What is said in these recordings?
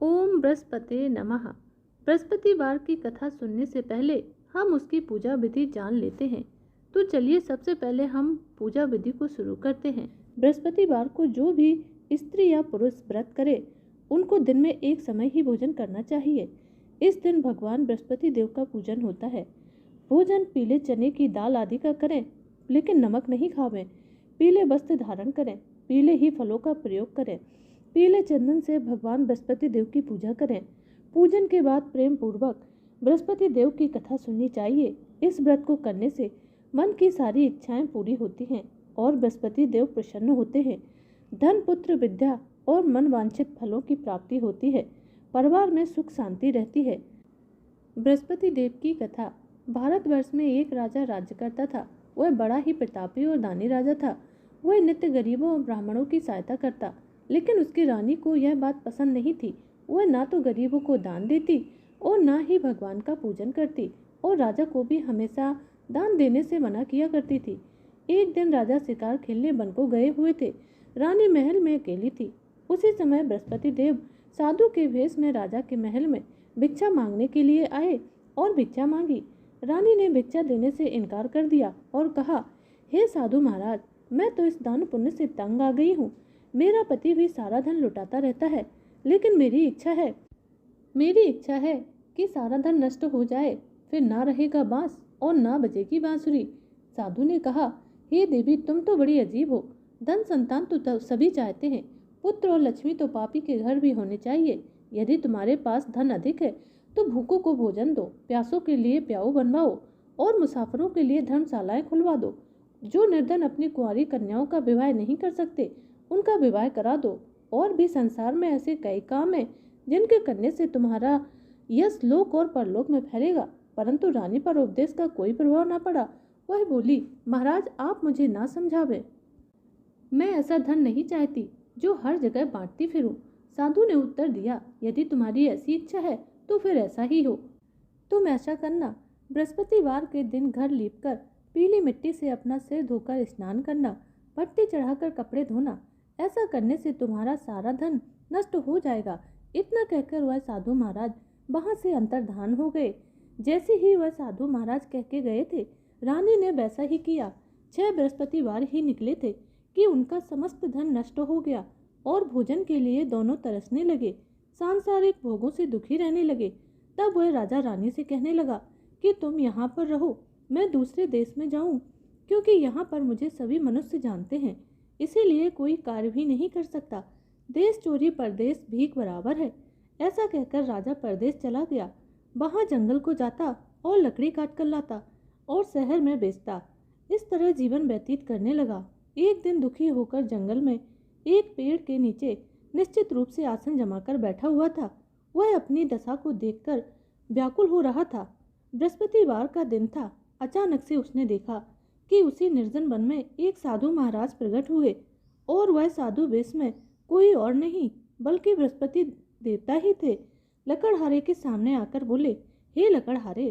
ओम बृहस्पते नमः। बृहस्पतिवार की कथा सुनने से पहले हम उसकी पूजा विधि जान लेते हैं। तो चलिए सबसे पहले हम पूजा विधि को शुरू करते हैं। बृहस्पतिवार को जो भी स्त्री या पुरुष व्रत करे उनको दिन में एक समय ही भोजन करना चाहिए। इस दिन भगवान बृहस्पति देव का पूजन होता है। भोजन पीले चने की दाल आदि का करें, लेकिन नमक नहीं खावें। पीले वस्त्र धारण करें, पीले ही फलों का प्रयोग करें। पीले चंदन से भगवान बृहस्पति देव की पूजा करें। पूजन के बाद प्रेम पूर्वक बृहस्पति देव की कथा सुननी चाहिए। इस व्रत को करने से मन की सारी इच्छाएं पूरी होती हैं और बृहस्पति देव प्रसन्न होते हैं। धन, पुत्र, विद्या और मन वांछित फलों की प्राप्ति होती है। परिवार में सुख शांति रहती है। बृहस्पति देव की कथा। भारतवर्ष में एक राजा राज्य करता था। वह बड़ा ही प्रतापी और दानी राजा था। वह नित्य गरीबों और ब्राह्मणों की सहायता करता, लेकिन उसकी रानी को यह बात पसंद नहीं थी। वह ना तो गरीबों को दान देती और ना ही भगवान का पूजन करती, और राजा को भी हमेशा दान देने से मना किया करती थी। एक दिन राजा शिकार खेलने वन को गए हुए थे। रानी महल में अकेली थी। उसी समय बृहस्पति देव साधु के वेश में राजा के महल में भिक्षा मांगने के लिए आए और भिक्षा मांगी। रानी ने भिक्षा देने से इनकार कर दिया और कहा, हे साधु महाराज, मैं तो इस दान पुण्य से तंग आ गई हूँ। मेरा पति भी सारा धन लुटाता रहता है, लेकिन मेरी इच्छा है कि सारा धन नष्ट हो जाए, फिर ना रहेगा बांस और ना बजेगी बांसुरी। साधु ने कहा, हे देवी, तुम तो बड़ी अजीब हो। धन संतान तो सभी चाहते हैं, पुत्र और लक्ष्मी तो पापी के घर भी होने चाहिए। यदि तुम्हारे पास धन अधिक है तो भूखों को भोजन दो, प्यासों के लिए प्याऊ बनवाओ और मुसाफिरों के लिए धर्मशालाएं खुलवा दो। जो निर्धन अपनी कुंवारी कन्याओं का विवाह नहीं कर सकते उनका विवाह करा दो। और भी संसार में ऐसे कई काम हैं जिनके करने से तुम्हारा यश लोक और परलोक में फैलेगा। परंतु रानी पर उपदेश का कोई प्रभाव न पड़ा। वह बोली, महाराज, आप मुझे ना समझावे। मैं ऐसा धन नहीं चाहती जो हर जगह बांटती फिरूं। साधु ने उत्तर दिया, यदि तुम्हारी ऐसी इच्छा है तो फिर ऐसा ही हो। तुम ऐसा करना, बृहस्पतिवार के दिन घर लीपकर पीली मिट्टी से अपना सिर धोकर स्नान करना, पट्टी चढ़ाकर कपड़े धोना। ऐसा करने से तुम्हारा सारा धन नष्ट हो जाएगा। इतना कहकर वह साधु महाराज वहां से अंतर्धान हो गए। जैसे ही वह साधु महाराज कह के गए थे, रानी ने वैसा ही किया। 6 बृहस्पतिवार ही निकले थे कि उनका समस्त धन नष्ट हो गया और भोजन के लिए दोनों तरसने लगे, सांसारिक भोगों से दुखी रहने लगे। तब वह राजा रानी से कहने लगा कि तुम यहाँ पर रहो, मैं दूसरे देश में जाऊं, क्योंकि यहाँ पर मुझे सभी मनुष्य जानते हैं, इसीलिए कोई कार्य भी नहीं कर सकता। देश चोरी परदेश भीख बराबर है। ऐसा कहकर राजा परदेश चला गया। वहाँ जंगल को जाता और लकड़ी काट कर लाता और शहर में बेचता। इस तरह जीवन व्यतीत करने लगा। एक दिन दुखी होकर जंगल में एक पेड़ के नीचे निश्चित रूप से आसन जमाकर बैठा हुआ था। वह अपनी दशा को देखकर व्याकुल हो रहा था। बृहस्पतिवार का दिन था। अचानक से उसने देखा कि उसी निर्जन वन में एक साधु महाराज प्रकट हुए, और वह साधु वेश में कोई और नहीं बल्कि बृहस्पति देवता ही थे। लकड़हारे के सामने आकर बोले, हे लकड़हारे,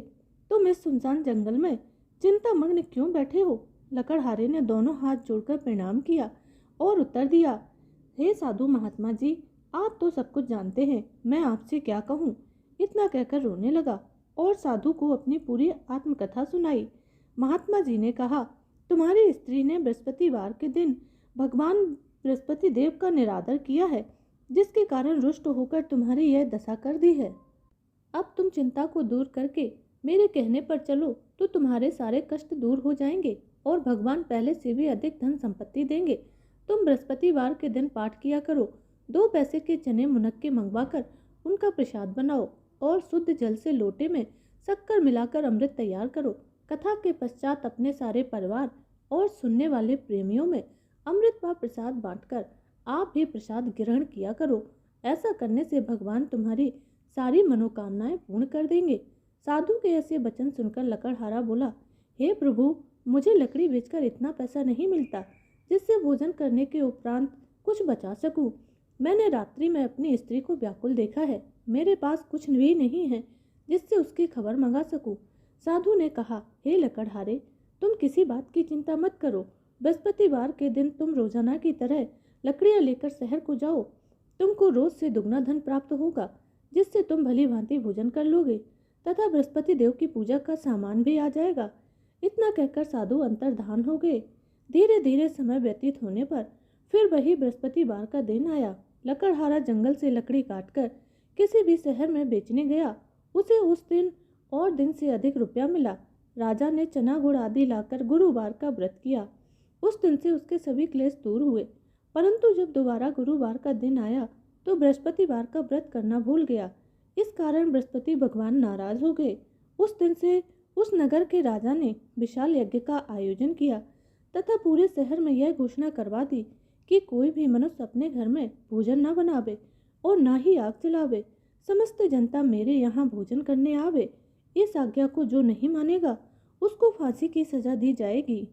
तुम इस सुनसान जंगल में चिंता मग्न क्यों बैठे हो? लकड़हारे ने दोनों हाथ जोड़कर प्रणाम किया और उत्तर दिया, हे साधु महात्मा जी, आप तो सब कुछ जानते हैं, मैं आपसे क्या कहूँ। इतना कहकर रोने लगा और साधु को अपनी पूरी आत्मकथा सुनाई। महात्मा जी ने कहा, तुम्हारी स्त्री ने बृहस्पतिवार के दिन भगवान बृहस्पति देव का निरादर किया है, जिसके कारण रुष्ट होकर तुम्हारी यह दशा कर दी है। अब तुम चिंता को दूर करके मेरे कहने पर चलो तो तुम्हारे सारे कष्ट दूर हो जाएंगे और भगवान पहले से भी अधिक धन संपत्ति देंगे। तुम बृहस्पतिवार के दिन पाठ किया करो। 2 पैसे के चने मुनक्के मंगवा कर उनका प्रसाद बनाओ और शुद्ध जल से लोटे में शक्कर मिलाकर अमृत तैयार करो। कथा के पश्चात अपने सारे परिवार और सुनने वाले प्रेमियों में अमृत व प्रसाद बांटकर आप भी प्रसाद ग्रहण किया करो। ऐसा करने से भगवान तुम्हारी सारी मनोकामनाएं पूर्ण कर देंगे। साधु के ऐसे वचन सुनकर लकड़हारा बोला, हे प्रभु, मुझे लकड़ी बेचकर इतना पैसा नहीं मिलता जिससे भोजन करने के उपरांत कुछ बचा सकूं। मैंने रात्रि में अपनी स्त्री को व्याकुल देखा है। मेरे पास कुछ भी नहीं है जिससे उसकी खबर मंगा सकूं। साधु ने कहा, हे लकड़हारे, तुम किसी बात की चिंता मत करो। बृहस्पतिवार के दिन तुम रोजाना की तरह लकड़ियां लेकर शहर को जाओ। तुमको रोज से दुगना धन प्राप्त होगा, जिससे तुम भली भांति भोजन कर लोगे तथा बृहस्पति देव की पूजा का सामान भी आ जाएगा। इतना कहकर साधु अंतर्धान हो गए। धीरे धीरे समय व्यतीत होने पर फिर वही बृहस्पतिवार का दिन आया। लकड़हारा जंगल से लकड़ी काटकर किसी भी शहर में बेचने गया। उसे उस दिन और दिन से अधिक रुपया मिला। राजा ने चना गुड़ आदि लाकर गुरुवार का व्रत किया। उस दिन से उसके सभी क्लेश दूर हुए। परंतु जब दोबारा गुरुवार का दिन आया तो बृहस्पतिवार का व्रत करना भूल गया। इस कारण बृहस्पति भगवान नाराज हो गए। उस दिन से उस नगर के राजा ने विशाल यज्ञ का आयोजन किया तथा पूरे शहर में यह घोषणा करवा दी कि कोई भी मनुष्य अपने घर में भोजन न बनावे और न ही आग जलावे। समस्त जनता मेरे यहाँ भोजन करने आवे। इस आज्ञा को जो नहीं मानेगा उसको फांसी की सजा दी जाएगी।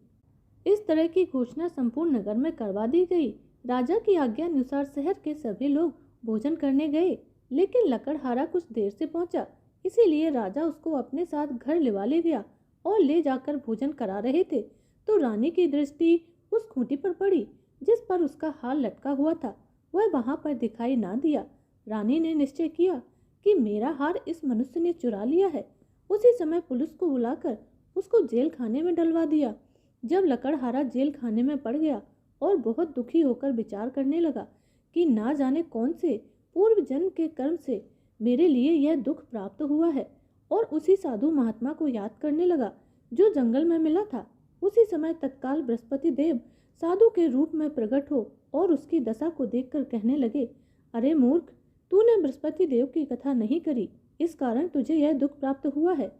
इस तरह की घोषणा संपूर्ण नगर में करवा दी गई। राजा की आज्ञा अनुसार शहर के सभी लोग भोजन करने गए, लेकिन लकड़हारा कुछ देर से पहुंचा, इसीलिए राजा उसको अपने साथ घर लिवा ले गया और ले जाकर भोजन करा रहे थे तो रानी की दृष्टि उस खूंटी पर पड़ी जिस पर उसका हार लटका हुआ था। वह वहां पर दिखाई ना दिया। रानी ने निश्चय किया कि मेरा हार इस मनुष्य ने चुरा लिया है। उसी समय पुलिस को बुलाकर उसको जेल खाने में डलवा दिया। जब लकड़हारा जेल खाने में पड़ गया और बहुत दुखी होकर विचार करने लगा कि ना जाने कौन से पूर्व जन्म के कर्म से मेरे लिए यह दुख प्राप्त हुआ है, और उसी साधु महात्मा को याद करने लगा जो जंगल में मिला था। उसी समय तत्काल बृहस्पति देव साधु के रूप में प्रकट हो और उसकी दशा को देखकर कहने लगे, अरे मूर्ख, तूने बृहस्पति देव की कथा नहीं करी, इस कारण तुझे यह दुख प्राप्त हुआ है।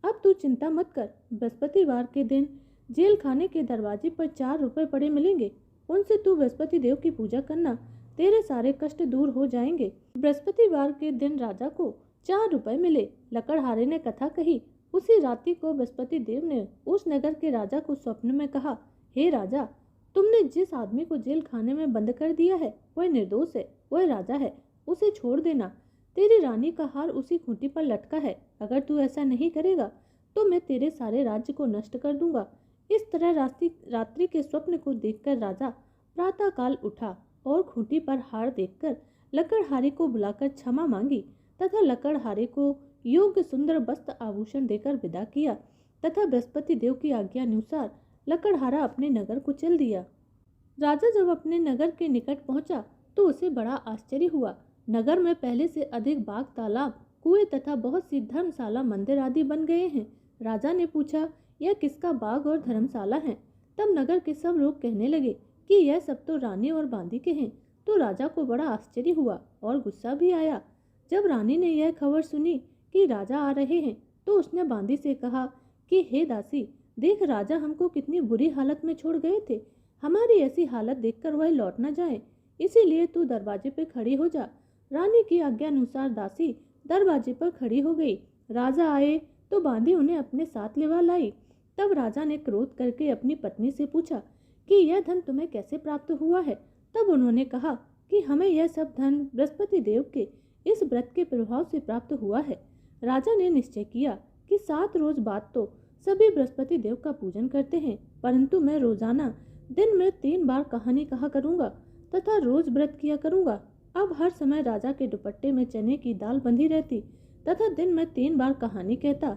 अब तू चिंता मत कर। बृहस्पतिवार के दिन जेल खाने के दरवाजे पर 4 रुपए पड़े मिलेंगे। उनसे तू बृहस्पति देव की पूजा करना, तेरे सारे कष्ट दूर हो जाएंगे। बृहस्पतिवार के दिन राजा को 4 रुपए मिले। लकड़हारे ने कथा कही। उसी रात्रि को बृहस्पति देव ने उस नगर के राजा को स्वप्न में कहा, हे राजा, तुमने जिस आदमी को जेल खाने में बंद कर दिया है वह निर्दोष है, वह राजा है, उसे छोड़ देना। तेरी रानी का हार उसी खूंटी पर लटका है। अगर तू ऐसा नहीं करेगा तो मैं तेरे सारे राज्य को नष्ट कर दूंगा। इस तरह रात्रि के स्वप्न को देखकर राजा प्रातःकाल उठा और खूंटी पर हार देखकर लकड़हारे को बुलाकर क्षमा मांगी तथा लकड़हारे को योग्य सुंदर वस्त्र आभूषण देकर विदा किया तथा बृहस्पति देव की आज्ञा अनुसार लकड़हारा अपने नगर को चल दिया। राजा जब अपने नगर के निकट पहुंचा तो उसे बड़ा आश्चर्य हुआ। नगर में पहले से अधिक बाग, तालाब, कुएं तथा बहुत सी धर्मशाला, मंदिर आदि बन गए हैं। राजा ने पूछा, यह किसका बाग और धर्मशाला है? तब नगर के सब लोग कहने लगे कि यह सब तो रानी और बांदी के हैं। तो राजा को बड़ा आश्चर्य हुआ और गुस्सा भी आया। जब रानी ने यह खबर सुनी कि राजा आ रहे हैं तो उसने बांदी से कहा कि हे दासी, देख राजा हमको कितनी बुरी हालत में छोड़ गए थे। हमारी ऐसी हालत देखकर वह लौट न जाए, इसीलिए तू दरवाजे पे खड़ी हो जा। रानी की आज्ञा अनुसार दासी दरवाजे पर खड़ी हो गई। राजा आए तो बांदी उन्हें अपने साथ लिवा लाई। तब राजा ने क्रोध करके अपनी पत्नी से पूछा कि यह धन तुम्हें कैसे प्राप्त हुआ है? तब उन्होंने कहा कि हमें यह सब धन बृहस्पति देव के इस व्रत के प्रभाव से प्राप्त हुआ है। राजा ने निश्चय किया कि 7 रोज बाद तो सभी बृहस्पति देव का पूजन करते हैं, परंतु मैं रोजाना दिन में 3 बार कहानी कहा करूंगा तथा रोज व्रत किया करूंगा। अब हर समय राजा के दुपट्टे में चने की दाल बंधी रहती तथा दिन में 3 बार कहानी कहता।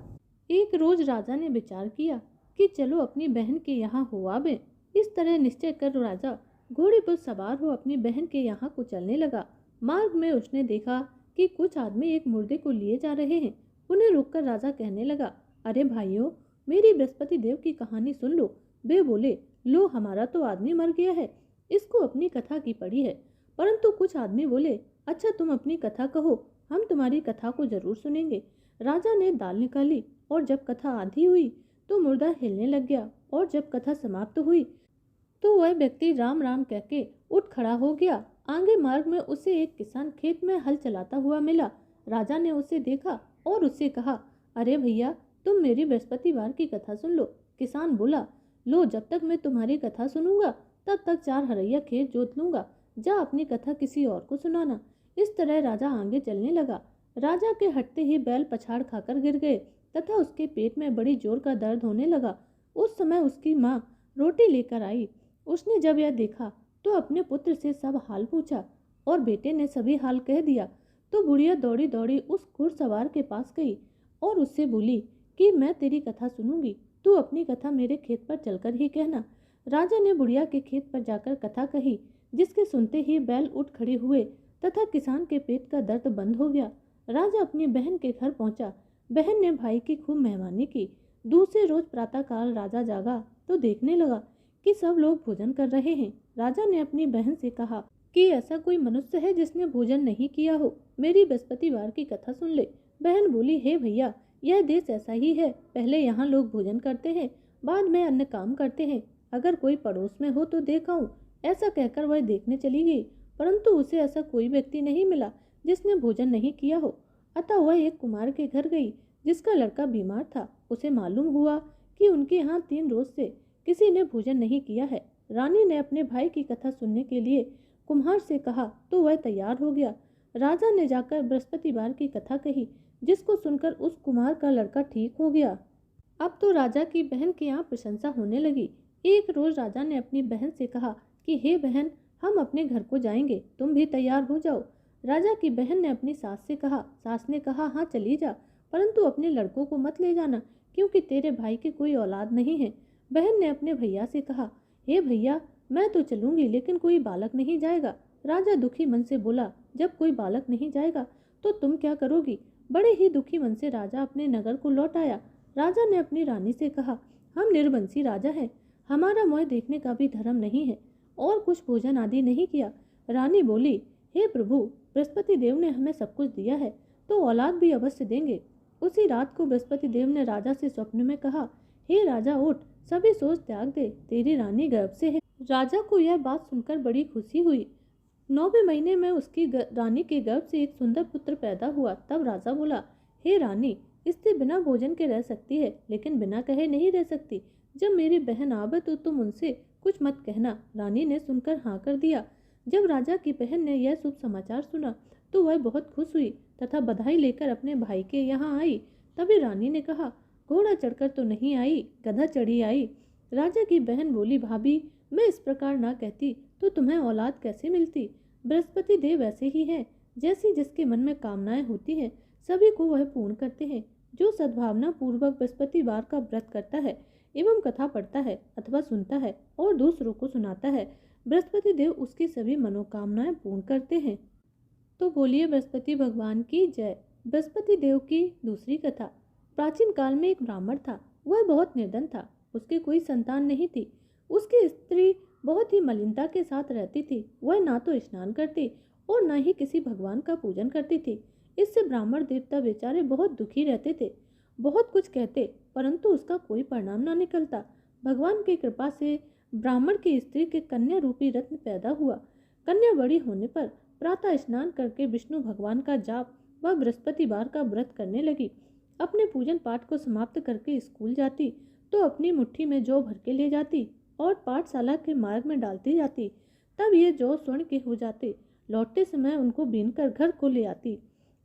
एक रोज राजा ने विचार किया कि चलो अपनी बहन के यहाँ हो आवे। इस तरह निश्चय कर राजा घोड़े पर सवार हो अपनी बहन के यहाँ को चलने लगा। मार्ग में उसने देखा कि कुछ आदमी एक मुर्दे को लिए जा रहे हैं। उन्हें रोककर राजा कहने लगा, अरे भाइयों, मेरी बृहस्पति देव की कहानी सुन लो। वे बोले, लो, हमारा तो आदमी मर गया है, इसको अपनी कथा की पड़ी है। परंतु कुछ आदमी बोले, अच्छा तुम अपनी कथा कहो, हम तुम्हारी कथा को जरूर सुनेंगे। राजा ने दाल निकाली और जब कथा आधी हुई तो मुर्दा हिलने लग गया, और जब कथा समाप्त हुई तो वह व्यक्ति राम राम कह के उठ खड़ा हो गया। आगे मार्ग में उसे एक किसान खेत में हल चलाता हुआ मिला। राजा ने उसे देखा और उससे कहा, अरे भैया, तुम मेरी बृहस्पतिवार की कथा सुन लो। किसान बोला, लो, जब तक मैं तुम्हारी कथा सुनूंगा तब तक 4 हरैया खेत जोत लूंगा। जा अपनी कथा किसी और को सुनाना। इस तरह राजा आगे चलने लगा। राजा के हटते ही बैल पछाड़ खाकर गिर गए तथा उसके पेट में बड़ी जोर का दर्द होने लगा। उस समय उसकी माँ रोटी लेकर आई। उसने जब यह देखा तो अपने पुत्र से सब हाल पूछा। और बेटे ने सभी हाल कह दिया तो बुढ़िया दौड़ी दौड़ी उस घुड़सवार के पास गई और उससे बोली कि मैं तेरी कथा सुनूंगी, तू अपनी कथा मेरे खेत पर चलकर ही कहना। राजा ने बुढ़िया के खेत पर जाकर कथा कही, जिसके सुनते ही बैल उठ खड़े हुए तथा किसान के पेट का दर्द बंद हो गया। राजा अपनी बहन के घर पहुंचा। बहन ने भाई की खूब मेहमानी की। दूसरे रोज प्रातःकाल राजा जागा तो देखने लगा कि सब लोग भोजन कर रहे हैं। राजा ने अपनी बहन से कहा कि ऐसा कोई मनुष्य है जिसने भोजन नहीं किया हो, मेरी बृहस्पतिवार की कथा सुन ले। बहन बोली, हे भैया, यह देश ऐसा ही है, पहले यहाँ लोग भोजन करते हैं, बाद में अन्य काम करते हैं। अगर कोई पड़ोस में हो तो देखाऊं। ऐसा कहकर वह देखने चली गई, परंतु उसे ऐसा कोई व्यक्ति नहीं मिला जिसने भोजन नहीं किया हो। अतः वह एक कुमार के घर गई जिसका लड़का बीमार था। उसे मालूम हुआ कि उनके यहाँ 3 रोज से किसी ने भोजन नहीं किया है। रानी ने अपने भाई की कथा सुनने के लिए कुम्हार से कहा तो वह तैयार हो गया। राजा ने जाकर बृहस्पतिवार की कथा कही, जिसको सुनकर उस कुम्हार का लड़का ठीक हो गया। अब तो राजा की बहन के यहाँ प्रशंसा होने लगी। एक रोज राजा ने अपनी बहन से कहा कि हे बहन, हम अपने घर को जाएंगे, तुम भी तैयार हो जाओ। राजा की बहन ने अपनी सास से कहा। सास ने कहा, हाँ चली जा, परंतु अपने लड़कों को मत ले जाना, क्योंकि तेरे भाई की कोई औलाद नहीं है। बहन ने अपने भैया से कहा, हे भैया, मैं तो चलूंगी, लेकिन कोई बालक नहीं जाएगा। राजा दुखी मन से बोला, जब कोई बालक नहीं जाएगा तो तुम क्या करोगी। बड़े ही दुखी मन से राजा अपने नगर को लौट आया। राजा ने अपनी रानी से कहा, हम निर्वंशी राजा हैं, हमारा मोह देखने का भी धर्म नहीं है, और कुछ भोजन आदि नहीं किया। रानी बोली, हे प्रभु, बृहस्पति देव ने हमें सब कुछ दिया है तो औलाद भी अवश्य देंगे। उसी रात को बृहस्पति देव ने राजा से स्वप्न में कहा, हे राजा, उठ, सभी सोच त्याग दे, तेरी रानी गर्भ से है। राजा को यह बात सुनकर बड़ी खुशी हुई। 9वें महीने में उसकी रानी के गर्भ से एक सुंदर पुत्र पैदा हुआ। तब राजा बोला, हे रानी, स्त्री बिना भोजन के रह सकती है, लेकिन बिना कहे नहीं रह सकती। जब मेरी बहन आवे तो तुम उनसे कुछ मत कहना। रानी ने सुनकर हाँ कर दिया। जब राजा की बहन ने यह शुभ समाचार सुना तो वह बहुत खुश हुई तथा बधाई लेकर अपने भाई के यहाँ आई। तभी रानी ने कहा, घोड़ा चढ़कर तो नहीं आई, गधा चढ़ी आई। राजा की बहन बोली, भाभी, मैं इस प्रकार ना कहती तो तुम्हें औलाद कैसे मिलती। बृहस्पति देव ऐसे ही हैं, जैसी जिसके मन में कामनाएं होती हैं सभी को वह पूर्ण करते हैं। जो सद्भावना पूर्वक बृहस्पतिवार का व्रत करता है एवं कथा पढ़ता है अथवा सुनता है और दूसरों को सुनाता है, बृहस्पति देव उसकी सभी मनोकामनाएं पूर्ण करते हैं। तो बोलिए बृहस्पति भगवान की जय। बृहस्पति देव की दूसरी कथा। प्राचीन काल में एक ब्राह्मण था। वह बहुत निर्धन था। उसकी कोई संतान नहीं थी। उसकी स्त्री बहुत ही मलिनता के साथ रहती थी। वह ना तो स्नान करती और न ही किसी भगवान का पूजन करती थी। इससे ब्राह्मण देवता बेचारे बहुत दुखी रहते थे। बहुत कुछ कहते, परंतु उसका कोई परिणाम न निकलता। भगवान की कृपा से ब्राह्मण की स्त्री के कन्या रूपी रत्न पैदा हुआ। कन्या बड़ी होने पर प्रातः स्नान करके विष्णु भगवान का जाप व बृहस्पतिवार का व्रत करने लगी। अपने पूजन पाठ को समाप्त करके स्कूल जाती तो अपनी मुट्ठी में जौ भर के ले जाती और पाठशाला के मार्ग में डालती जाती। तब ये जौ स्वर्ण के हो जाते। लौटते समय उनको बीनकर घर को ले आती।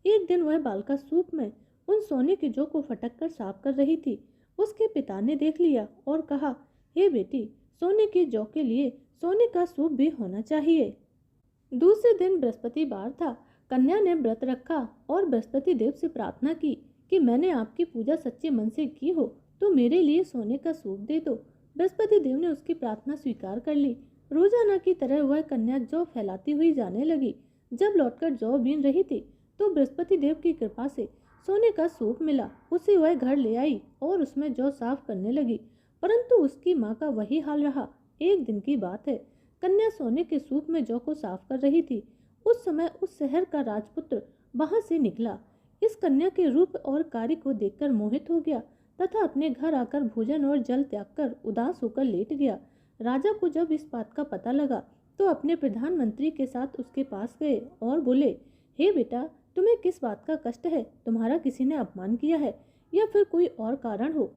एक दिन वह बालिका सूप में उन सोने के जौ को फटक कर साफ कर रही थी। उसके पिता ने देख लिया और कहा, हे बेटी, सोने के जौ के लिए सोने का सूप भी होना चाहिए। दूसरे दिन बृहस्पतिवार था। कन्या ने व्रत रखा और बृहस्पति देव से प्रार्थना की कि मैंने आपकी पूजा सच्चे मन से की हो तो मेरे लिए सोने का सूप दे दो। बृहस्पति देव ने उसकी प्रार्थना स्वीकार कर ली। रोजाना की तरह वह कन्या जौ फैलाती हुई जाने लगी। जब लौटकर जौ बीन रही थी तो बृहस्पति देव की कृपा से सोने का सूप मिला। उसे वह घर ले आई और उसमें जौ साफ करने लगी, परंतु उसकी माँ का वही हाल रहा। एक दिन की बात है, कन्या सोने के सूप में जौ को साफ कर रही थी। उस समय उस शहर का राजपुत्र वहां से निकला। इस कन्या के रूप और कार्य को देखकर मोहित हो गया तथा अपने घर आकर भोजन और जल त्याग कर उदास होकर लेट गया। राजा को जब इस बात का पता लगा तो अपने प्रधानमंत्री के साथ उसके पास गए और बोले, हे बेटा, तुम्हें किस बात का कष्ट है? तुम्हारा किसी ने अपमान किया है या फिर कोई और कारण हो?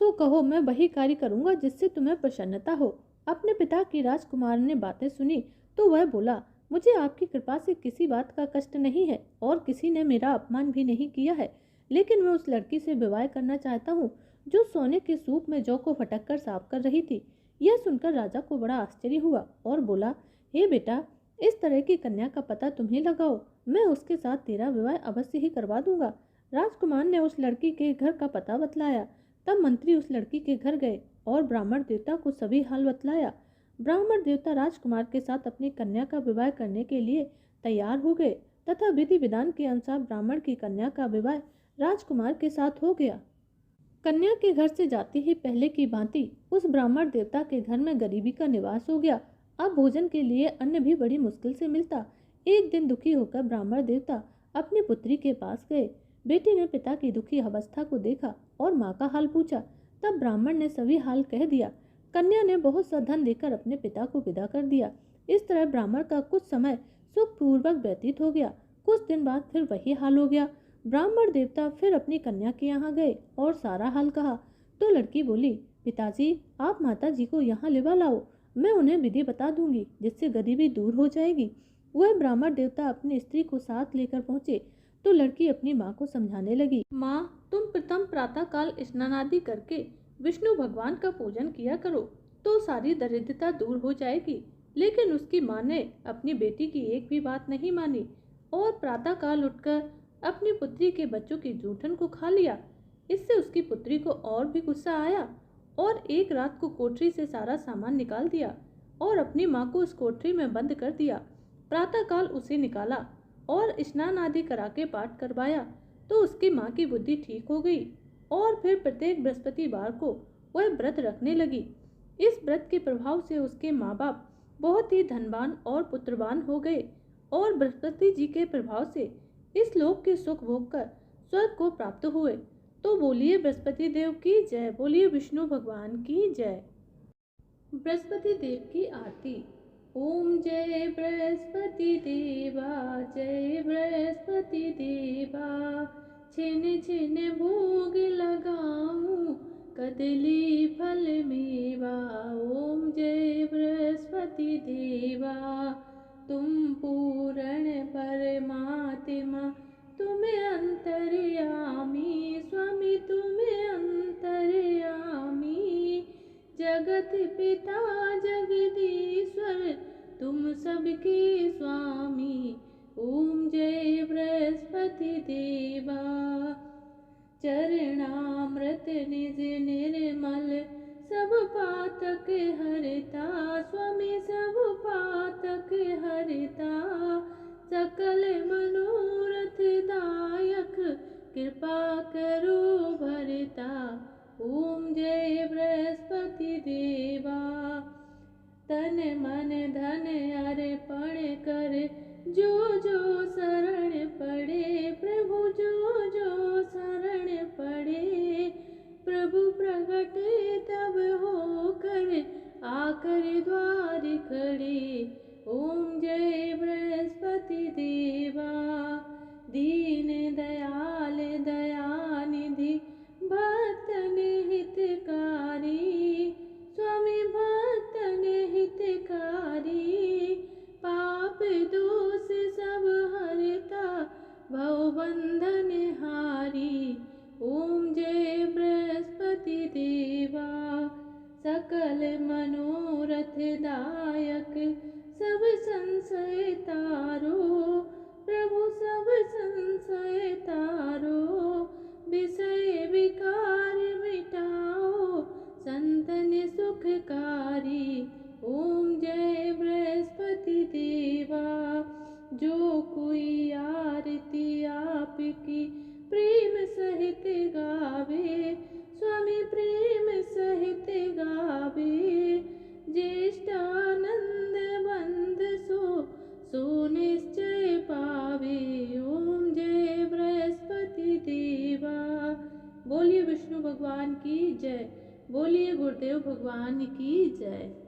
सो कहो, मैं वही कार्य करूंगा जिससे तुम्हें प्रसन्नता हो। अपने पिता की राजकुमार ने बातें सुनी तो वह बोला, मुझे आपकी कृपा से किसी बात का कष्ट नहीं है और किसी ने मेरा अपमान भी नहीं किया है, लेकिन मैं उस लड़की से विवाह करना चाहता हूँ जो सोने के सूप में जौ को फटक कर साफ कर रही थी। यह सुनकर राजा को बड़ा आश्चर्य हुआ और बोला, हे बेटा, इस तरह की कन्या का पता तुम्हें लगाओ, मैं उसके साथ तेरा विवाह अवश्य ही करवा दूंगा। राजकुमार ने उस लड़की के घर का पता बतलाया। तब मंत्री उस लड़की के घर गए और ब्राह्मण देवता को सभी हाल बतलाया। ब्राह्मण देवता राजकुमार के साथ अपनी कन्या का विवाह करने के लिए तैयार हो गए तथा विधि विधान के अनुसार ब्राह्मण की कन्या का विवाह राजकुमार के साथ हो गया। कन्या के घर से जाती ही पहले की भांति उस ब्राह्मण देवता के घर में गरीबी का निवास हो गया। अब भोजन के लिए अन्न भी बड़ी मुश्किल से मिलता। एक दिन दुखी होकर ब्राह्मण देवता अपनी पुत्री के पास गए। बेटी ने पिता की दुखी अवस्था को देखा और माँ का हाल पूछा। तब ब्राह्मण ने सभी हाल कह दिया। कन्या ने बहुत सा धन देकर अपने पिता को विदा कर दिया। इस तरह ब्राह्मण का कुछ समय सुखपूर्वक व्यतीत हो गया। कुछ दिन बाद फिर वही हाल हो गया। ब्राह्मण देवता फिर अपनी कन्या के यहाँ गए और सारा हाल कहा। तो लड़की बोली, पिताजी आप माता जी को यहाँ लिवा लाओ, मैं उन्हें विधि बता दूंगी जिससे गरीबी दूर हो जाएगी। वह ब्राह्मण देवता अपनी स्त्री को साथ लेकर पहुँचे तो लड़की अपनी माँ को समझाने लगी। माँ, तुम प्रथम प्रातः काल स्नान आदि करके विष्णु भगवान का पूजन किया करो तो सारी दरिद्रता दूर हो जाएगी। लेकिन उसकी माँ ने अपनी बेटी की एक भी बात नहीं मानी और प्रातः काल उठकर अपनी पुत्री के बच्चों की जूठन को खा लिया। इससे उसकी पुत्री को और भी गुस्सा आया और एक रात को कोठरी से सारा सामान निकाल दिया और अपनी माँ को उस कोठरी में बंद कर दिया। प्रातःकाल उसे निकाला और स्नान आदि करा के पाठ करवाया तो उसकी माँ की बुद्धि ठीक हो गई और फिर प्रत्येक बृहस्पतिवार को वह व्रत रखने लगी। इस व्रत के प्रभाव से उसके माँ बाप बहुत ही धनवान और पुत्रवान हो गए और बृहस्पति जी के प्रभाव से इस लोक के सुख भोग कर स्वर्ग को प्राप्त हुए। तो बोलिए बृहस्पति देव की जय, बोलिए विष्णु भगवान की जय। बृहस्पति देव की आरती। ओम जय बृहस्पति देवा, जय बृहस्पति देवा, छिन छिन भोग लगाऊं कदली फल मेवा। ओम जय बृहस्पति देवा, तुम पूर्ण परमात्मा, तुम्हें अंतर्यामी स्वामी, तुम्हें अंतर्यामी, जगत पिता जगदीश्वर, तुम सबके स्वामी। ओम जय बृहस्पति देवा, चरणामृत निज निर्मल, सब पातक हरता स्वामी, सब पातक हरता, सकल मनोरथ दायक, कृपा करो भरता। ओम जय बृहस्पति देवा, तन मन धन अर्पण कर, जो जो शरण पड़े प्रभु, जो जो शरण पड़े प्रभु, प्रगट तब होकर आकर द्वार खड़े। ओम जय बृहस्पति देवा, दीन दयाल दयानिधि, भक्तन हितकारी स्वामी, भक्तन हितकारी, पाप दोष सब हरता, भव बंधन हारी। ओम जय बृहस्पति देवा, सकल मनोरथ दायक, सब संशय तारो प्रभु, सब संशय तारो, विषय विकार मिटाओ संतन सुखकारी। ओम जय बृहस्पति देवा, जो कोई आरती आपकी प्रेम सहित गावे स्वामी, प्रेम सहित गावे, ज्येष्ठानंद बंद सो निश्चय पावे। ओम जय बृहस्पति देवा, बोलिए विष्णु भगवान की जय, बोलिए गुरुदेव भगवान की जय।